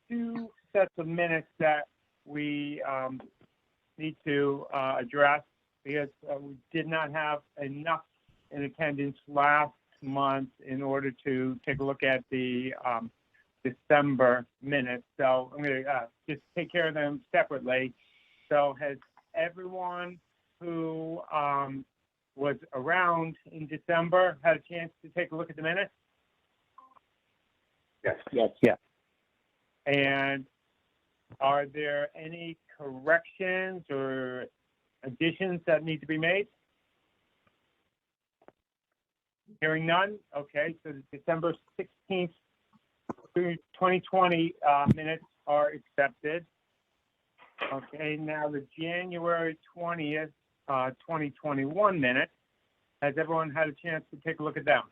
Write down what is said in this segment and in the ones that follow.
two sets of minutes that we need to address because we did not have enough in attendance last month in order to take a look at the December minutes. So I'm going to just take care of them separately. So has everyone who was around in December had a chance to take a look at the minutes? Yes. Yes. Yeah. And are there any corrections or additions that need to be made? Hearing none. Okay, so the December 16th, 2020 minutes are accepted. Okay, now the January 20th, 2021 minutes. Has everyone had a chance to take a look at them?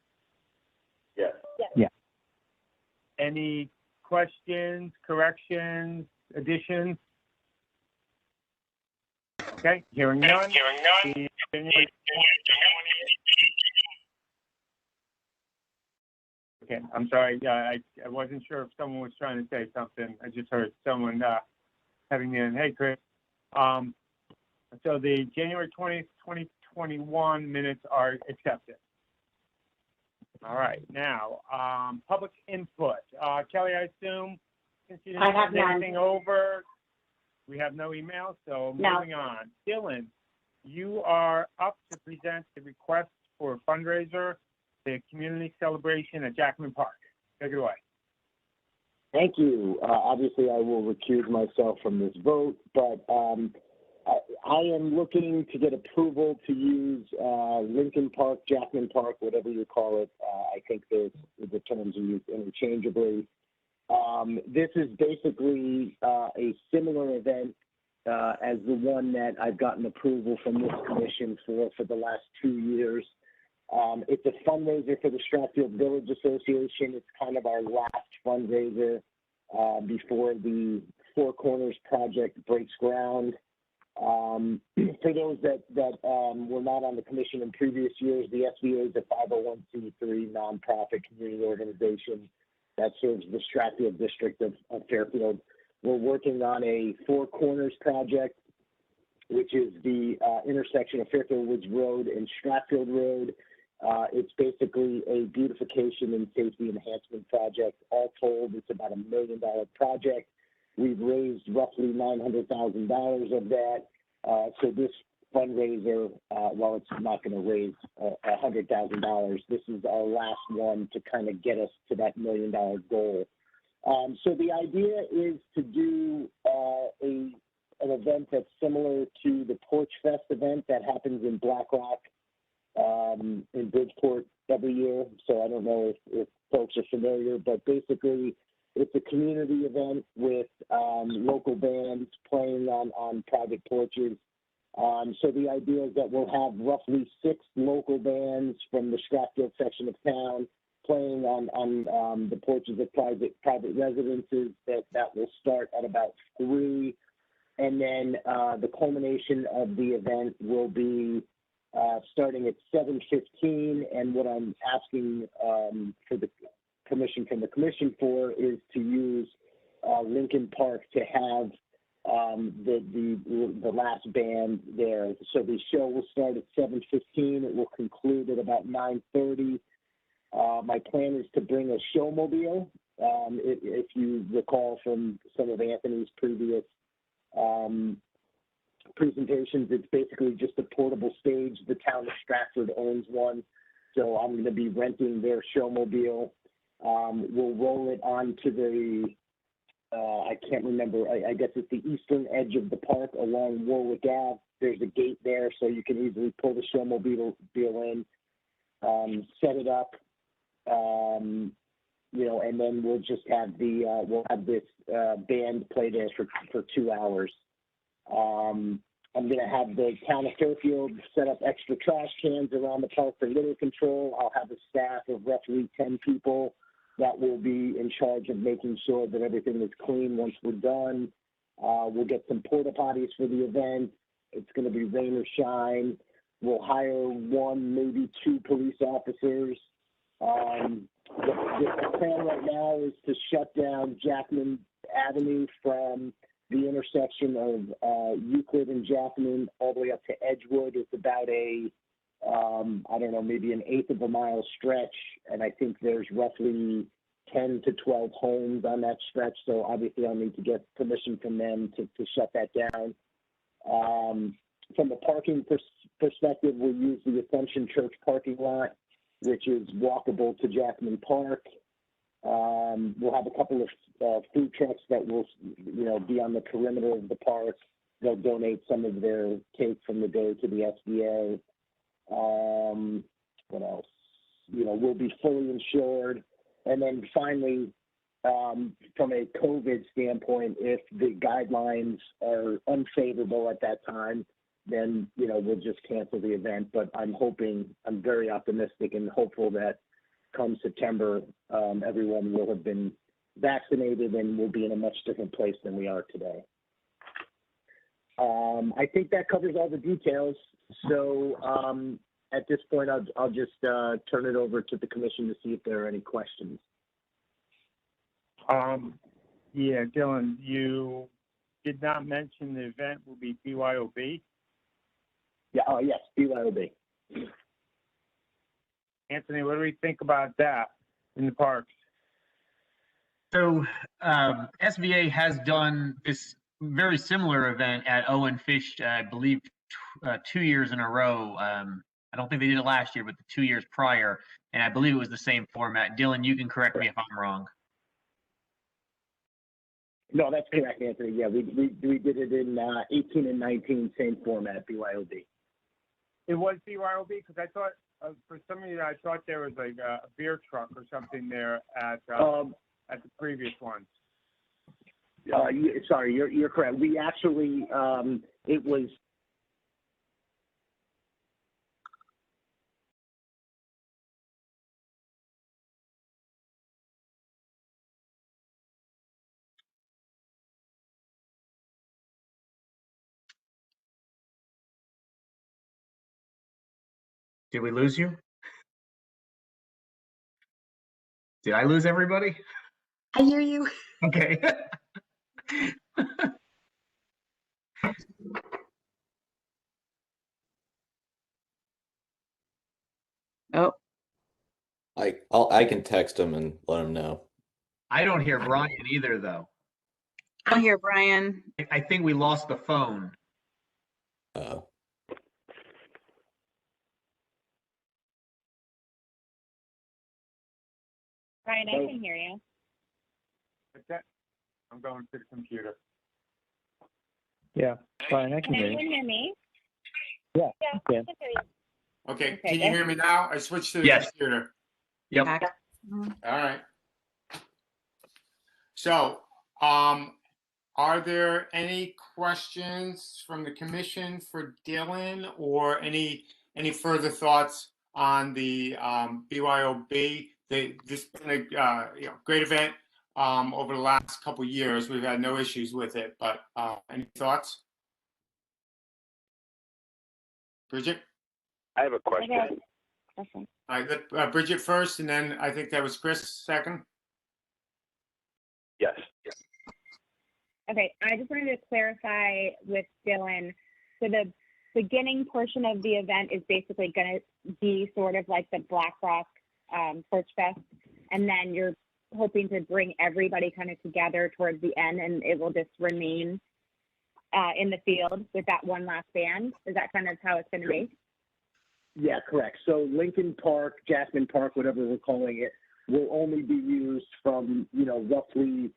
Yes. Yeah. Any questions, corrections, additions? Okay, hearing none. The January Okay, I'm sorry. I wasn't sure if someone was trying to say something. I just heard someone having in. Hey, Chris. So the January 20th, 2021 minutes are accepted. All right. Now, public input. Kelly, I assume since you didn't send anything over, we have no email. So moving on. Dylan, you are up to present the request for a fundraiser, the community celebration at Jackman Park. Take it away. Thank you. Obviously, I will recuse myself from this vote, but I am looking to get approval to use Lincoln Park, Jackman Park, whatever you call it. I think the terms are used interchangeably. This is basically a similar event as the one that I've gotten approval from this commission for the last 2 years. It's a fundraiser for the Stratfield Village Association. It's kind of our last fundraiser before the Four Corners project breaks ground. For those that were not on the commission in previous years, the SVA is a 501c3 nonprofit community organization that serves the Stratfield district of Fairfield. We're working on a Four Corners project, which is the intersection of Fairfield Woods Road and Stratfield Road. It's basically a beautification and safety enhancement project. All told, it's about $1 million project. We've raised roughly $900,000 of that. So this fundraiser, while it's not going to raise $100,000, this is our last one to kind of get us to that $1 million goal. So the idea is to do an event that's similar to the Porch Fest event that happens in Black Rock, in Bridgeport every year. So I don't know if folks are familiar, but basically it's a community event with local bands playing on private porches. So the idea is that we'll have roughly 6 local bands from the Stratfield section of town playing on the porches of private residences. That will start at about 3. And then the culmination of the event will be starting at 7:15, and what I'm asking for the permission from the commission for is to use Lincoln Park to have the last band there. So the show will start at 7:15. It will conclude at about 9:30. My plan is to bring a showmobile. If you recall from some of Anthony's previous presentations, it's basically just a portable stage. The town of Stratford owns one, so I'm going to be renting their showmobile. We'll roll it onto the, I can't remember, I guess it's the eastern edge of the park along Warwick Ave. There's a gate there, so you can easily pull the showmobile in, set it up, and then we'll just have we'll have this band play there for 2 hours. I'm going to have the town of Fairfield set up extra trash cans around the park for litter control. I'll have a staff of roughly 10 people that will be in charge of making sure that everything is clean once we're done. We'll get some porta potties for the event. It's going to be rain or shine. We'll hire 1, maybe 2 police officers. The plan right now is to shut down Jackman Avenue from the intersection of Euclid and Jackman all the way up to Edgewood. It's about I don't know, maybe an eighth of a mile stretch, and I think there's roughly 10 to 12 homes on that stretch. So obviously I'll need to get permission from them to shut that down. From a parking perspective, we'll use the Assumption Church parking lot, which is walkable to Jackman Park. We'll have a couple of food trucks that will, be on the perimeter of the park. They'll donate some of their cake from the day to the SBA. What else? We'll be fully insured. And then finally, from a COVID standpoint, if the guidelines are unfavorable at that time, then, we'll just cancel the event. But I'm very optimistic and hopeful that come September, everyone will have been vaccinated and we'll be in a much different place than we are today. I think that covers all the details. So at this point, I'll just turn it over to the commission to see if there are any questions. Yeah, Dylan, you did not mention the event will be BYOB. Yeah. Oh, yes, BYOB. Anthony, what do we think about that in the parks? So SBA has done this very similar event at Owen Fish, I believe, 2 years in a row. I don't think they did it last year, but the 2 years prior, and I believe it was the same format. Dylan, you can correct me if I'm wrong. No, that's correct, Anthony. Yeah, we did it in 18 and 19, same format, BYOB. It was BYOB because I thought, for some reason, I thought there was like a beer truck or something there at the previous ones. Sorry, you're correct. We actually, it was. Did we lose you? Did I lose everybody? I hear you. Okay. Oh, I can text him and let him know. I don't hear Brian either, though. I hear Brian. I think we lost the phone. Oh. Brian, I can hear you. Okay. I'm going to the computer. Yeah, fine, I can Can hear everyone you. hear me? Yeah, Yeah, I I can. can hear you. Okay, Okay, can you hear me now? I switched to the Yes. computer. Yep. Back. All right. So, are there any questions from the commission for Dylan or any further thoughts on the BYOB? This has been a great event over the last couple of years. We've had no issues with it, but any thoughts? Bridget? I have a question. Okay. Awesome. All right, Bridget first, and then I think that was Chris second. Yes. Okay, I just wanted to clarify with Dylan. So the beginning portion of the event is basically going to be sort of like the Black Rock Porch Fest, and then you're hoping to bring everybody kind of together towards the end, and it will just remain in the field with that one last band. Is that kind of how it's going to be? Yeah, correct. So Lincoln Park, Jackman Park, whatever we're calling it, will only be used from, roughly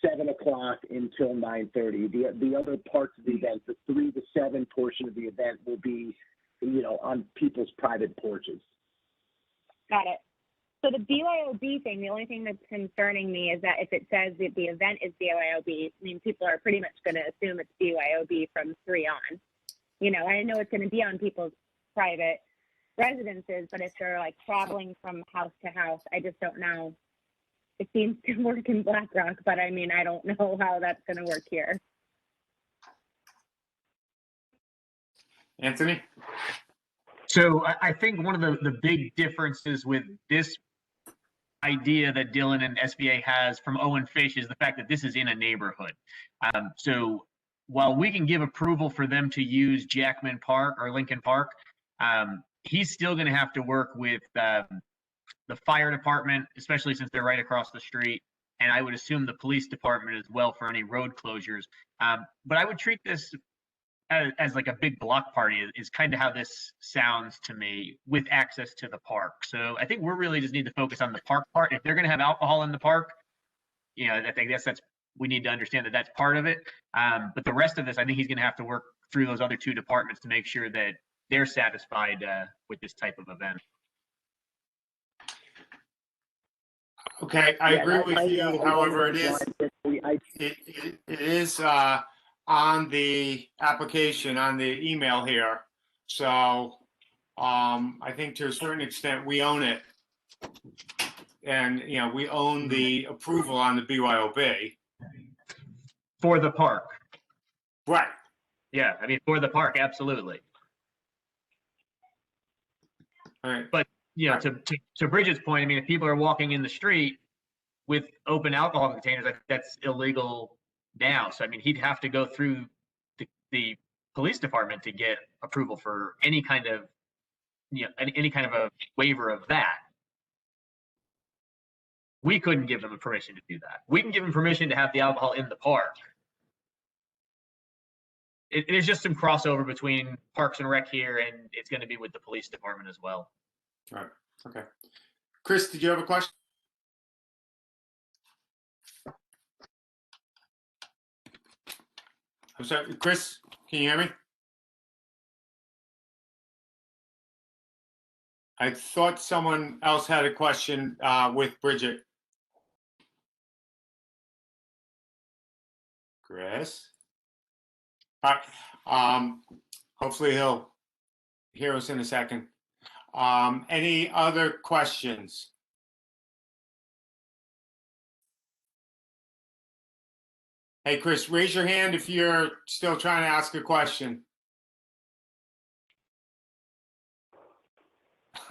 7 o'clock until 9:30. The other parts of the event, the 3 to 7 portion of the event will be, on people's private porches. Got it. So the BYOB thing, the only thing that's concerning me is that if it says that the event is BYOB, I mean, people are pretty much going to assume it's BYOB from 3 on. I know it's going to be on people's private residences, but if they're like traveling from house to house, I just don't know. It seems to work in Black Rock, but I mean, I don't know how that's going to work here. Anthony? So I think one of the big differences with this idea that Dylan and SBA has from Owen Fish is the fact that this is in a neighborhood. So while we can give approval for them to use Jackman Park or Lincoln Park, he's still going to have to work with the fire department, especially since they're right across the street. And I would assume the police department as well for any road closures. But I would treat this as like a big block party is kind of how this sounds to me, with access to the park. So I think we really just need to focus on the park part. If they're going to have alcohol in the park, I think that's we need to understand that that's part of it. But the rest of this, I think he's going to have to work through those other two departments to make sure that they're satisfied with this type of event. Okay, I agree with you. However, it is on the application, on the email here. So I think to a certain extent we own it, and we own the approval on the BYOB For the park. Right. Yeah, I mean, for the park, absolutely. All right. But to Bridget's point, I mean, if people are walking in the street with open alcohol containers, I think that's illegal now. So I mean, he'd have to go through the police department to get approval for any kind of any kind of a waiver of that. We couldn't give them permission to do that. We can give them permission to have the alcohol in the park. There's just some crossover between Parks and Rec here, and it's going to be with the police department as well. All right. Okay. Chris, did you have a question? I'm sorry, Chris, can you hear me? I thought someone else had a question with Bridget. Chris? All right. Hopefully he'll hear us in a second. Any other questions? Hey, Chris, raise your hand if you're still trying to ask a question.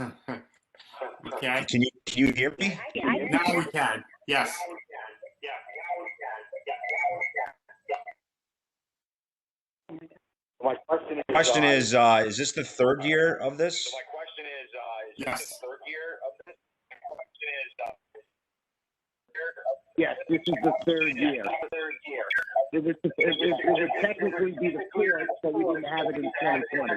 Okay. Can you hear me? Now we can. Yes. My question is this the third year of this? Yes. Yes, this is the third year. It would technically be the fourth, but we didn't have it in 2020.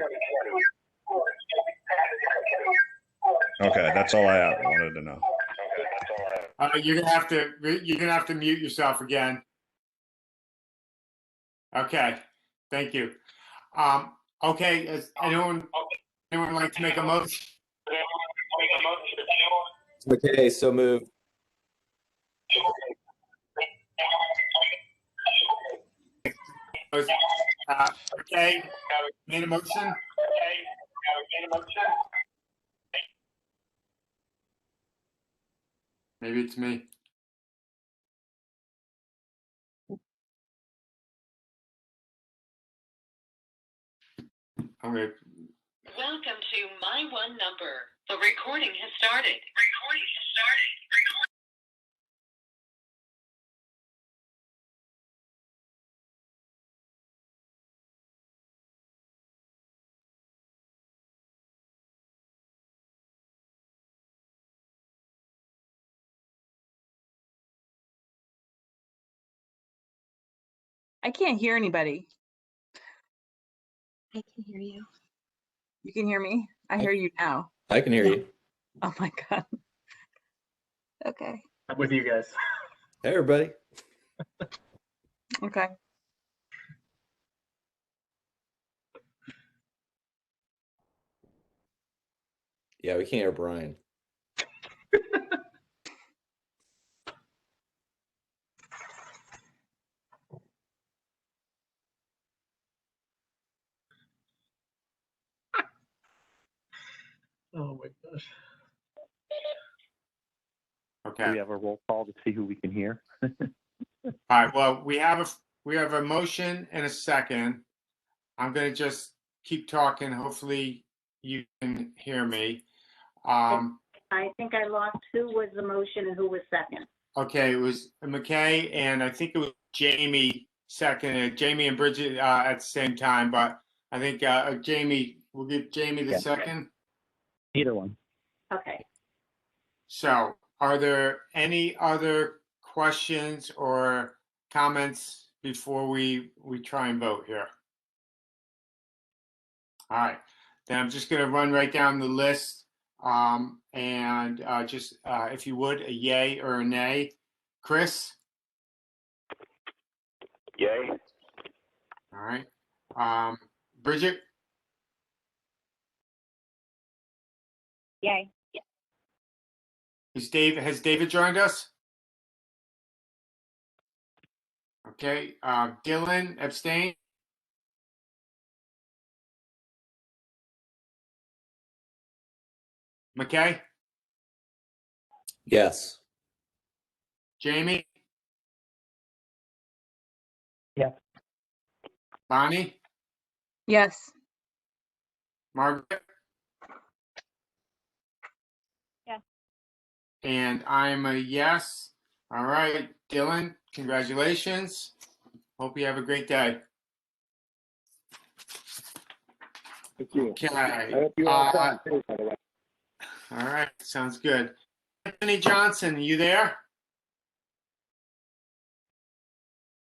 Okay, that's all I wanted to know. You're gonna have to mute yourself again. Okay, thank you. Okay, is anyone like to make a motion? Okay, so moved. Okay, made a motion. Maybe it's me. Okay. Welcome to My One Number. The recording has started. I can't hear anybody. I can hear you. You can hear me? I hear you now. I can hear you. Oh my God. Okay. I'm with you guys. Hey, everybody. Okay. Yeah, we can't hear Brian. Oh my gosh. Okay. Do we have a roll call to see who we can hear? All right. Well, we have a motion and a second. I'm going to just keep talking. Hopefully you can hear me. I think I lost who was the motion and who was second. Okay, it was McKay and I think it was Jamie seconded, Jamie and Bridget at the same time, but I think Jamie, we'll give Jamie the Yeah. second. Either one. Okay. So are there any other questions or comments before we try and vote here? All right, then I'm just going to run right down the list and just if you would, a yay or a nay. Chris? Yay. All right. Bridget? Yay. Has David joined us? Okay. Dylan, abstain? McKay? Yes. Jamie? Yes. Bonnie? Yes. Margaret? Yes. And I'm a yes. All right, Dylan, congratulations. Hope you have a great day. Thank you. Okay. I hope you all come too, by the way. All right, sounds good. Anthony Johnson, you there?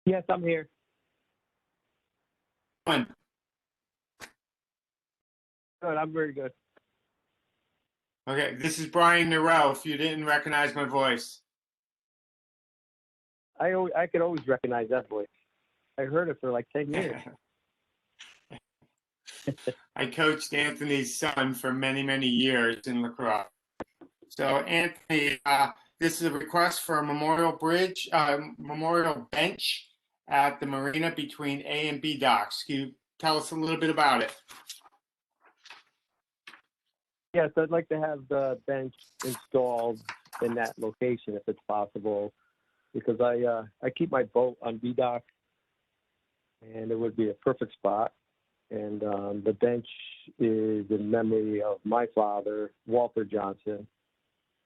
Yes, I'm here. Good. Good. I'm very good. Okay, this is Brian Nero, if you didn't recognize my voice. I could always recognize that voice. I heard it for like 10 years. I coached Anthony's son for many, many years in lacrosse. So Anthony, this is a request for a memorial bench at the marina between A and B docks. Can you tell us a little bit about it? Yes, I'd like to have the bench installed in that location if it's possible, because I keep my boat on B dock, and it would be a perfect spot. And the bench is in memory of my father, Walter Johnson,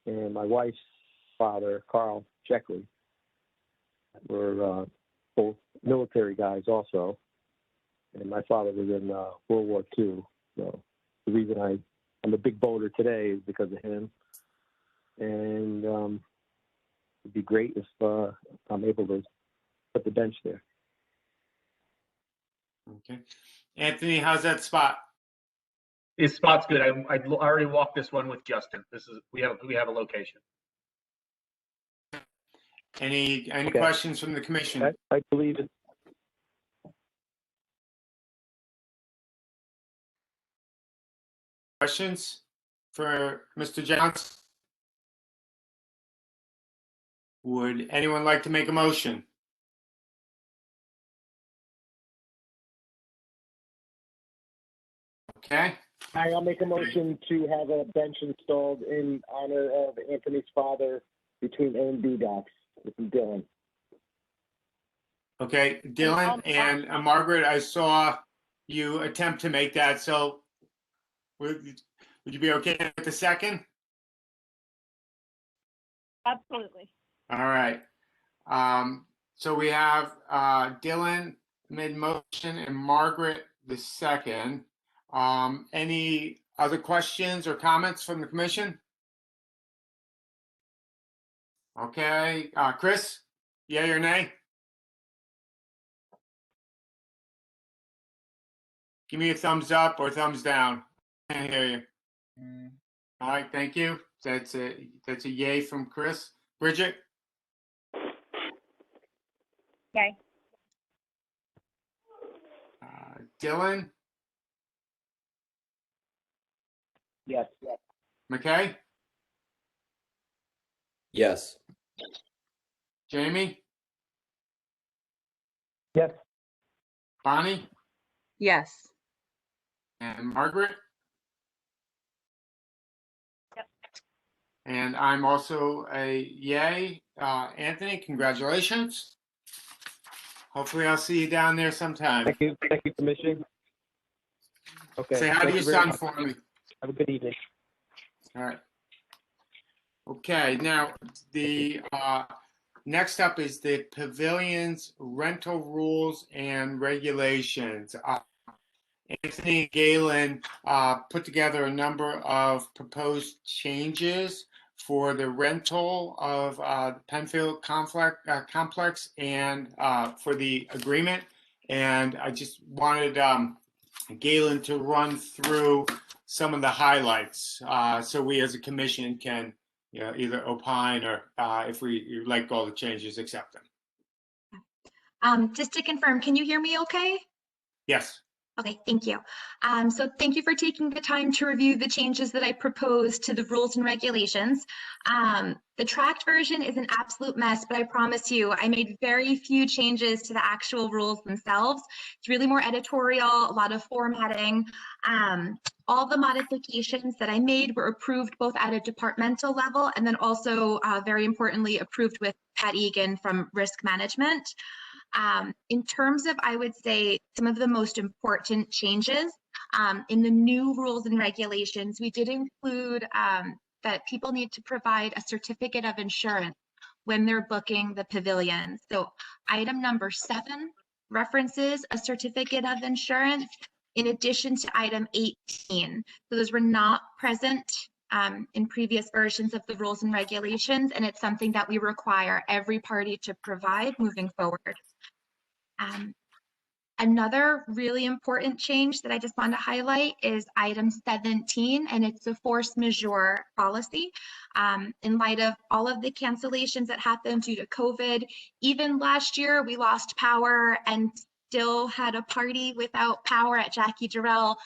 and my wife's father, Carl Checkley. We're both military guys also, and my father was in World War II. So the reason I'm a big boater today is because of him. And it'd be great if I'm able to put the bench there. Okay. Anthony, how's that spot? This spot's good. I already walked this one with Justin. We have a location. Any Okay. questions from the commission? I believe it. Questions for Mr. Johnson? Would anyone like to make a motion? Okay. I'll make a motion to have a bench installed in honor of Anthony's father between A and B docks with Dylan. Okay, Dylan and Margaret, I saw you attempt to make that, so would you be okay with the second? Absolutely. All right. So we have Dylan made motion and Margaret the second. Any other questions or comments from the commission? Okay, Chris, yay or nay? Give me a thumbs up or thumbs down. Can't hear you. All right, thank you. That's a yay from Chris. Bridget? Yay. Dylan? Yes. McKay? Yes. Jamie? Yes. Bonnie? Yes. And Margaret? Yep. And I'm also a yay. Anthony, congratulations. Hopefully I'll see you down there sometime. Thank you, Commissioner. Okay. Say hi to thank your you very son much. for me. Have a good evening. All right. Okay, now the next up is the pavilion's rental rules and regulations. Anthony and Galen put together a number of proposed changes for the rental of Penfield complex and for the agreement. And I just wanted Galen to run through some of the highlights so we as a commission can either opine or if we like all the changes, accept them. Just to confirm, can you hear me okay? Yes. Okay, thank you. So thank you for taking the time to review the changes that I proposed to the rules and regulations. The tracked version is an absolute mess, but I promise you, I made very few changes to the actual rules themselves. It's really more editorial, a lot of formatting. All the modifications that I made were approved both at a departmental level and then also very importantly approved with Pat Egan from Risk Management. In terms of, I would say, some of the most important changes in the new rules and regulations, we did include that people need to provide a certificate of insurance when they're booking the pavilion. So item number 7 references a certificate of insurance in addition to item 18. So those were not present in previous versions of the rules and regulations, and it's something that we require every party to provide moving forward. Another really important change that I just want to highlight is item 17, and it's a force majeure policy. In light of all of the cancellations that happened due to COVID, even last year we lost power and still had a party without power at Jackie Durrell.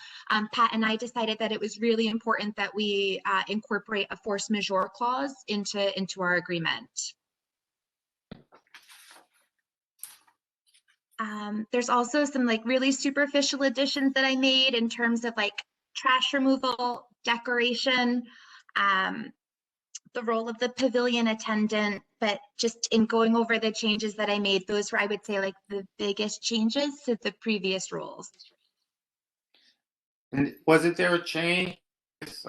Pat and I decided that it was really important that we incorporate a force majeure clause into our agreement. There's also some like really superficial additions that I made in terms of like trash removal, decoration, the role of the pavilion attendant, but just in going over the changes that I made, those were, I would say, like the biggest changes to the previous rules. And wasn't there a change with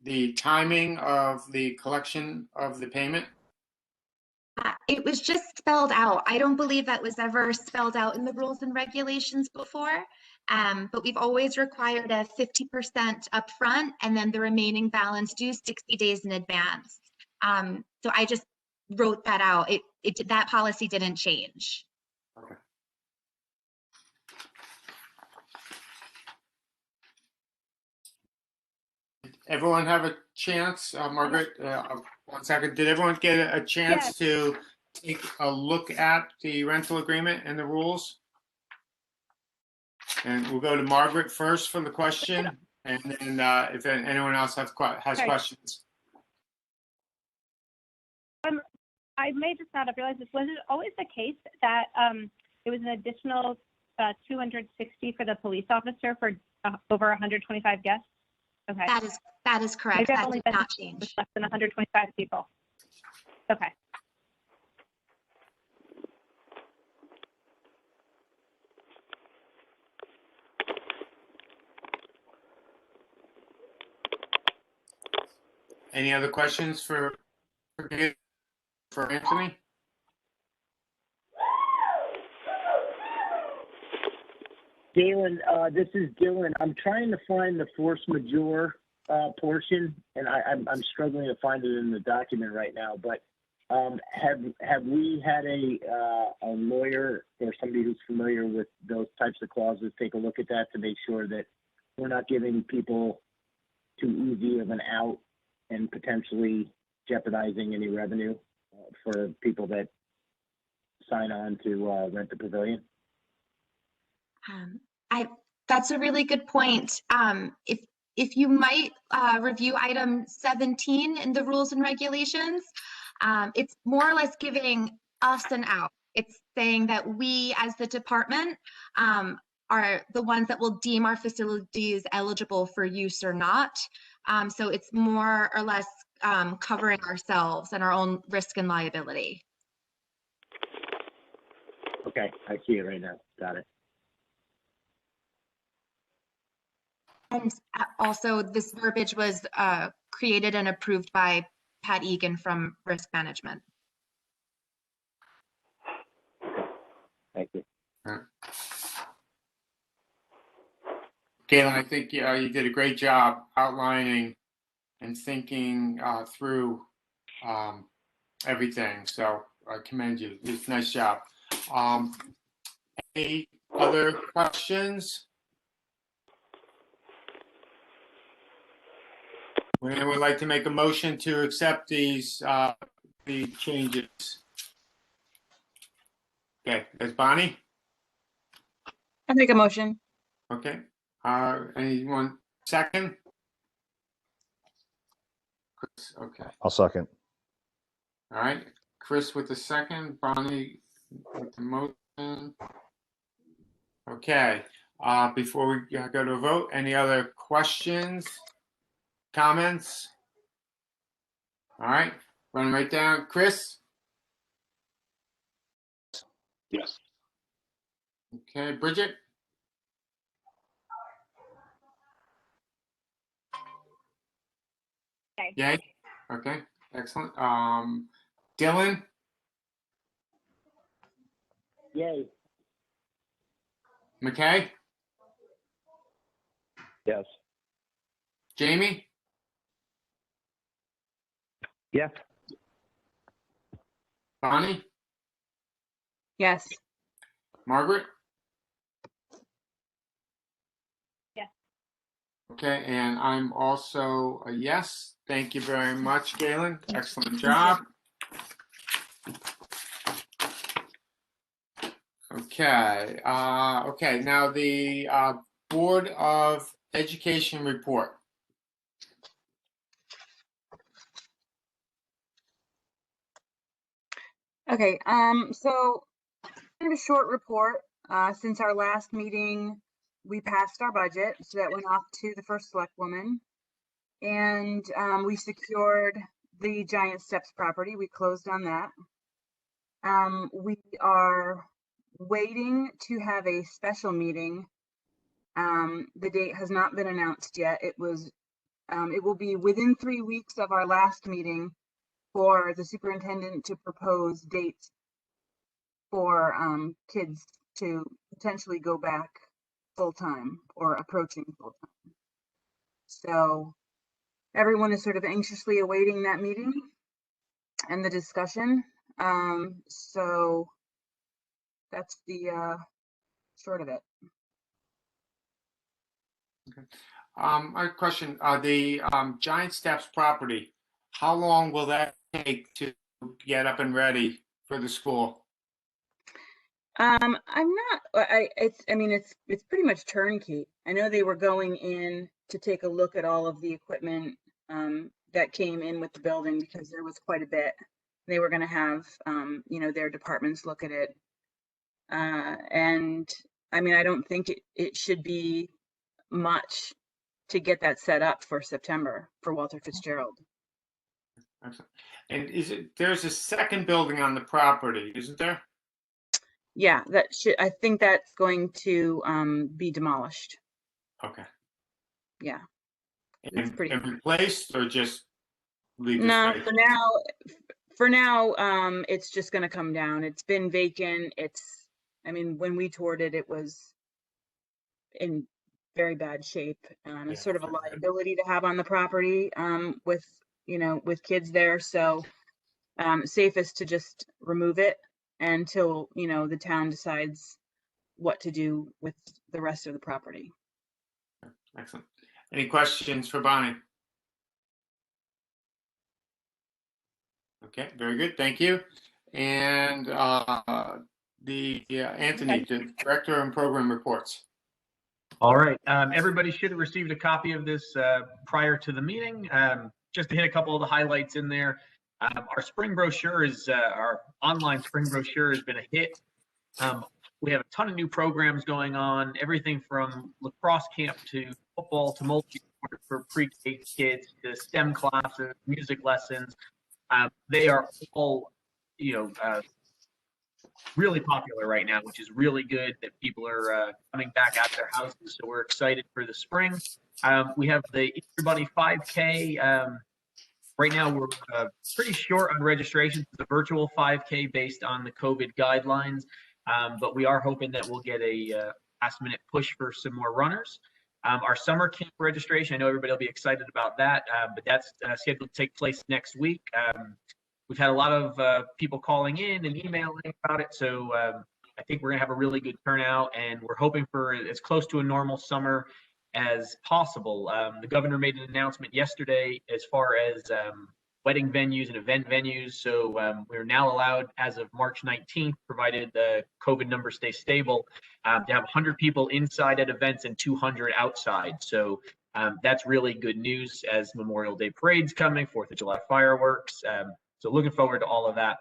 the timing of the collection of the payment? It was just spelled out. I don't believe that was ever spelled out in the rules and regulations before, but we've always required a 50% upfront and then the remaining balance due 60 days in advance. So I just wrote that out. That policy didn't change. Okay. Everyone have a chance, Margaret? 1 second. Did everyone get a chance to take a look at the rental agreement and the rules? And we'll go to Margaret first for the question, and then if anyone else has questions. I may just not have realized this. Was it always the case that it was an additional $260 for the police officer for over 125 guests? Okay. That is correct. That did not change. Less than 125 people. Okay. Any other questions for Anthony? Galen, this is Dylan. I'm trying to find the force majeure portion, and I'm struggling to find it in the document right now. But have we had a lawyer or somebody who's familiar with those types of clauses take a look at that to make sure that we're not giving people too easy of an out and potentially jeopardizing any revenue for people that sign on to rent the pavilion? That's a really good point. If you might review item 17 in the rules and regulations, it's more or less giving us an out. It's saying that we as the department are the ones that will deem our facilities eligible for use or not. So it's more or less covering ourselves and our own risk and liability. Okay, I see it right now. Got it. And also this verbiage was created and approved by Pat Egan from Risk Management. Thank you. Galen, I think you did a great job outlining and thinking through everything. So I commend you. It's a nice job. Any other questions? Would anyone like to make a motion to accept these the changes? Okay, that's Bonnie. I make a motion. Okay. Anyone second? Chris, okay. I'll second. All right. Chris with the second, Bonnie with the motion. Okay. Before we go to a vote, any other questions, comments? All right. Run right down. Chris? Yes. Okay. Bridget? Okay. Yay. Okay. Excellent. Dylan? Yay. McKay? Yes. Jamie? Yes. Bonnie? Yes. Margaret? Yes. Okay, and I'm also a yes. Thank you very much, Galen. Excellent job. Okay, okay, now the Board of Education report. Okay, so kind of a short report. Since our last meeting, we passed our budget, so that went off to the first select woman. And we secured the Giant Steps property. We closed on that. We are waiting to have a special meeting. The date has not been announced yet. It will be within 3 weeks of our last meeting for the superintendent to propose dates for kids to potentially go back full-time or approaching full-time. So everyone is sort of anxiously awaiting that meeting and the discussion. So that's the short of it. Okay. I have a question. The Giant Steps property, how long will that take to get up and ready for the school? I'm not, I mean, it's pretty much turnkey. I know they were going in to take a look at all of the equipment that came in with the building because there was quite a bit. They were going to have, you know, their departments look at it. And I mean, I don't think it should be much to get that set up for September for Walter Fitzgerald. Excellent. And there's a second building on the property, isn't there? Yeah, I think that's going to be demolished. Okay. Yeah. And replaced or just leave the No, space? for now, it's just going to come down. It's been vacant. I mean, when we toured it, it was in very bad shape. It's sort of a liability to have on the property with, you know, with kids there. So safest to just remove it until, you know, the town decides what to do with the rest of the property. Excellent. Any questions for Bonnie? Okay, very good. Thank you. And Anthony, the Director and Program Reports. All right. Everybody should have received a copy of this prior to the meeting. Just to hit a couple of the highlights in there. Our spring brochure our online spring brochure has been a hit. We have a ton of new programs going on, everything from lacrosse camp to football to multi-sport for pre-K kids to STEM classes, music lessons. They are all, you know, really popular right now, which is really good that people are coming back out their houses. So we're excited for the spring. We have the Easter Bunny 5K Right now, we're pretty short on registrations. It's a virtual 5K based on the COVID guidelines, but we are hoping that we'll get a last-minute push for some more runners. Our summer camp registration, I know everybody will be excited about that, but that's scheduled to take place next week. We've had a lot of people calling in and emailing about it, so I think we're going to have a really good turnout, and we're hoping for as close to a normal summer as possible. The governor made an announcement yesterday as far as wedding venues and event venues. So we're now allowed, as of March 19th, provided the COVID numbers stay stable, to have 100 people inside at events and 200 outside. So that's really good news as Memorial Day parade's coming, 4th of July fireworks. So looking forward to all of that.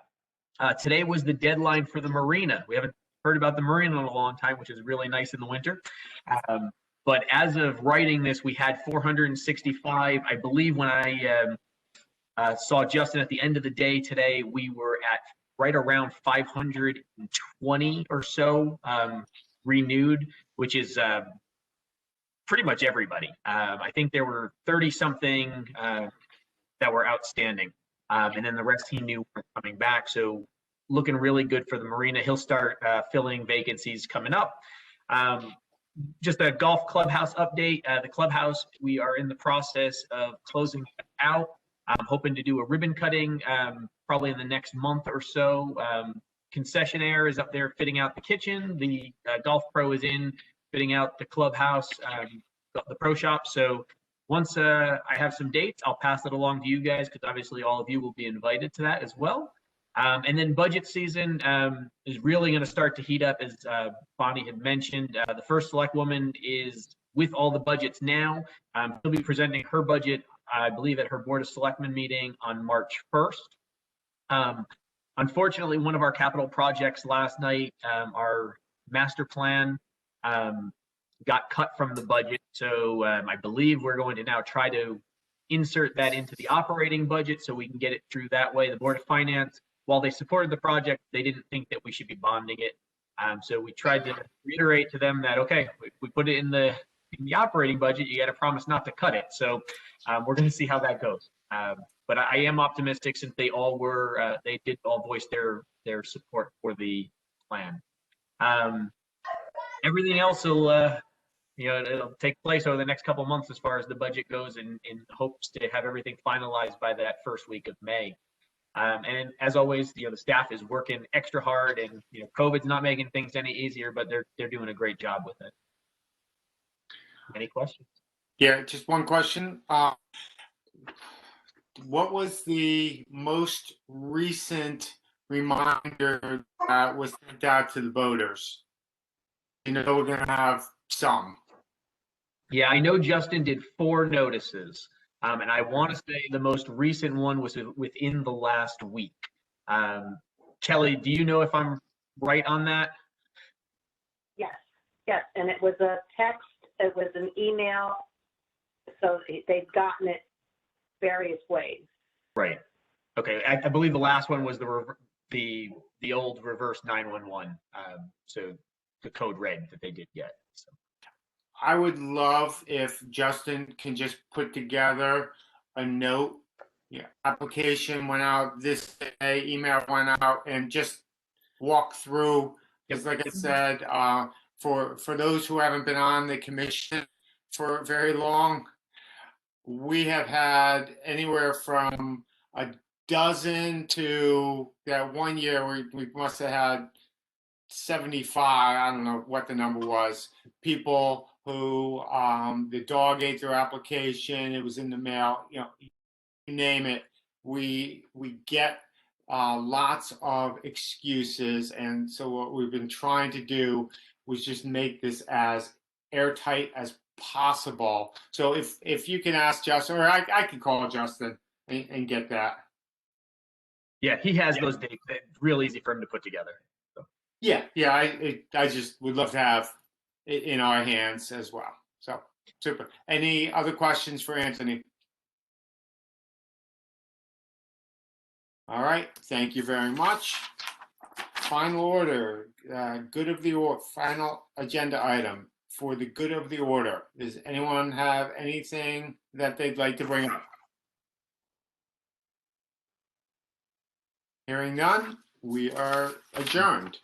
Today was the deadline for the marina. We haven't heard about the marina in a long time, which is really nice in the winter. But as of writing this, we had 465. I believe when I saw Justin at the end of the day today, we were at right around 520 or so renewed, which is pretty much everybody. I think there were 30 something that were outstanding. And then the rest he knew were coming back. So looking really good for the marina. He'll start filling vacancies coming up. Just a golf clubhouse update. The clubhouse, we are in the process of closing out. I'm hoping to do a ribbon cutting probably in the next month or so. Concessionaire is up there fitting out the kitchen. The golf pro is in fitting out the clubhouse, the pro shop. So once I have some dates, I'll pass it along to you guys because obviously all of you will be invited to that as well. And then budget season is really going to start to heat up, as Bonnie had mentioned. The first select woman is with all the budgets now. She'll be presenting her budget, I believe, at her Board of Selectmen meeting on March 1st. Unfortunately, one of our capital projects last night, our master plan, got cut from the budget. So I believe we're going to now try to insert that into the operating budget so we can get it through that way. The Board of Finance, while they supported the project, they didn't think that we should be bonding it. So we tried to reiterate to them that, okay, if we put it in the operating budget, you got to promise not to cut it. So we're going to see how that goes. But I am optimistic since they all were, they did all voice their support for the plan. Everything else will, it'll take place over the next couple of months as far as the budget goes, in hopes to have everything finalized by that first week of May. And as always, the staff is working extra hard, and COVID's not making things any easier, but they're doing a great job with it. Any questions? Yeah, just one question. What was the most recent reminder that was sent out to the voters? We're going to have some. Yeah, I know Justin did 4 notices. And I want to say the most recent one was within the last week. Kelly, do you know if I'm right on that? Yes, and it was a text, it was an email, so they've gotten it various ways. Right. Okay, I believe the last one was the old reverse 911. So the code red that they did get. So. I would love if Justin can just put together a note. Yeah, application went out this day, email went out, and just walk through. Because, like I said, for those who haven't been on the commission for very long, we have had anywhere from a dozen to that one year we must have had 75, I don't know what the number was, people who the dog ate their application, it was in the mail, you name it. We get lots of excuses, and so what we've been trying to do was just make this as airtight as possible. So if you can ask Justin, or I can call Justin and get that. Yeah, he has those dates. It's real easy for him to put together. So. Yeah, I just would love to have it in our hands as well. So super. Any other questions for Anthony? All right, thank you very much. Final order, good of the order, final agenda item for the good of the order. Does anyone have anything that they'd like to bring up? Hearing none, we are adjourned.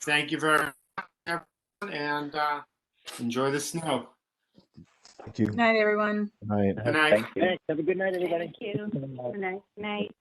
Thank you very much, everyone, and enjoy the snow. Thank you. Good night, everyone. Good night. Good night. Thanks. Have a good night, everybody. Thank you. Good night. Night.